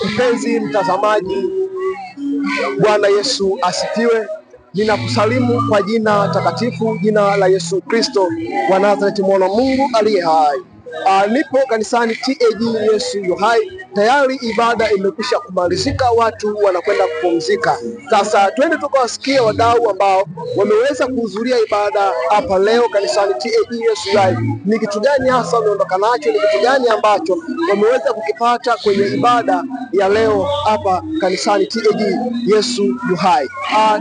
Mpenzi mtazamaji, Bwana Yesu asifiwe. Ninakusalimu kwa jina takatifu, jina la Yesu Kristo wa Nazareti, mwana wa Mungu aliye hai. Nipo kanisani TAG Yesu yu hai. Tayari ibada imekwisha kumalizika, watu wanakwenda kupumzika. Sasa twende tukawasikia wadau ambao wameweza kuhudhuria ibada hapa leo kanisani TAG Yesu yu hai. Ni kitu gani hasa wameondoka nacho? Ni kitu gani ambacho wameweza kukipata kwenye ibada ya leo hapa kanisani TAG Yesu yu hai?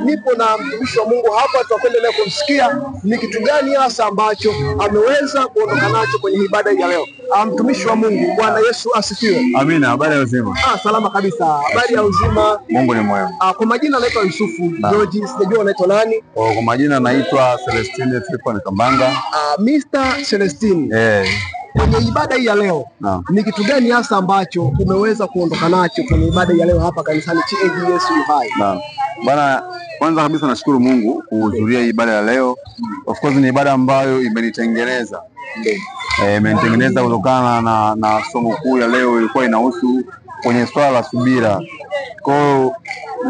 Nipo na mtumishi wa Mungu hapa, tutakwenda leo kumsikia ni kitu gani hasa ambacho ameweza kuondoka nacho kwenye ibada ya leo. Mtumishi wa Mungu, Bwana Yesu asifiwe. Amina. Habari ya uzima? Salama kabisa. Habari ya uzima? Mungu ni mwema. Kwa majina naitwa Yusufu George, sijajua unaitwa nani? Kwa majina naitwa Celestine Tripon Kambanga. Mr. Celestine. Kwenye ibada hii ya leo ni kitu gani hasa ambacho umeweza kuondoka nacho kwenye ibada ya leo hapa kanisani TAG Yesu yu hai? Bwana, kwanza kabisa nashukuru Mungu kuhudhuria ibada ya leo. Of course ni ibada ambayo imenitengeneza. Imenitengeneza kutokana na somo kuu ya leo ilikuwa inahusu kwenye swala la subira. Kwa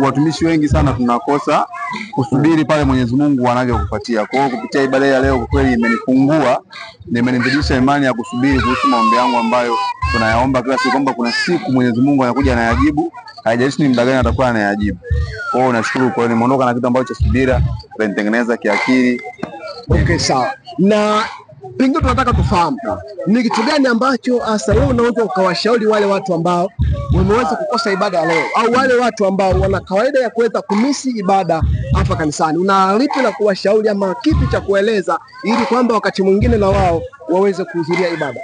watumishi wengi sana tunakosa kusubiri pale Mwenyezi Mungu anavyokupatia. Kwa hiyo kupitia ibada ya leo kwa kweli imenifungua na imenizidisha imani ya kusubiri kuhusu maombi yangu ambayo tunayaomba kila siku, kwamba kuna siku Mwenyezi Mungu anakuja anayajibu, haijalishi ni muda gani atakuwa anayajibu. Kwa hiyo nashukuru kwa nimeondoka na kitu ambacho cha subira, kunitengeneza kiakili. Okay, sawa. Na pengine tunataka tufahamu ni kitu gani ambacho hasa leo unaweza ukawashauri wale watu ambao wameweza kukosa ibada ya leo, au wale watu ambao wana kawaida ya kuweza kumisi ibada hapa kanisani. Una lipi la kuwashauri ama kipi cha kueleza ili kwamba wakati mwingine na wao waweze kuhudhuria ibada?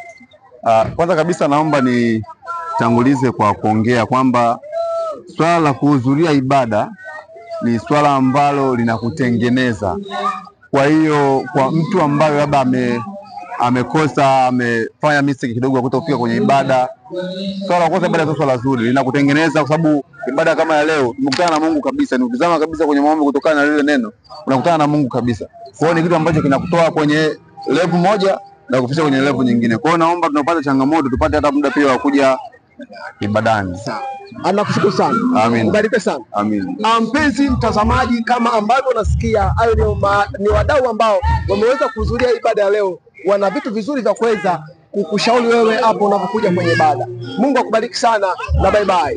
Kwanza kabisa naomba nitangulize kwa kuongea kwamba swala la kuhudhuria ibada ni swala ambalo linakutengeneza. Kwa hiyo kwa mtu ambaye labda amekosa, amefanya mistake kidogo ya kutofika kwenye ibada, swala la kukosa ibada sio swala zuri, linakutengeneza, kwa sababu ibada kama ya leo unakutana na Mungu kabisa, ni ukizama kabisa kwenye maombi kutokana na lile neno, unakutana na Mungu kabisa. Kwa hiyo ni kitu ambacho kinakutoa kwenye level moja na kufikisha kwenye level nyingine. Kwa hiyo naomba tunapata changamoto tupate hata muda pia wa kuja ibadani. Anakushukuru sana. Amen. Ubarikiwe sana. Amen. Mpenzi mtazamaji, kama ambavyo unasikia, hayo ni wadau ambao wameweza kuhudhuria ibada ya leo. Wana vitu vizuri vya kuweza kukushauri wewe hapo unapokuja kwenye ibada. Mungu akubariki sana na bye bye.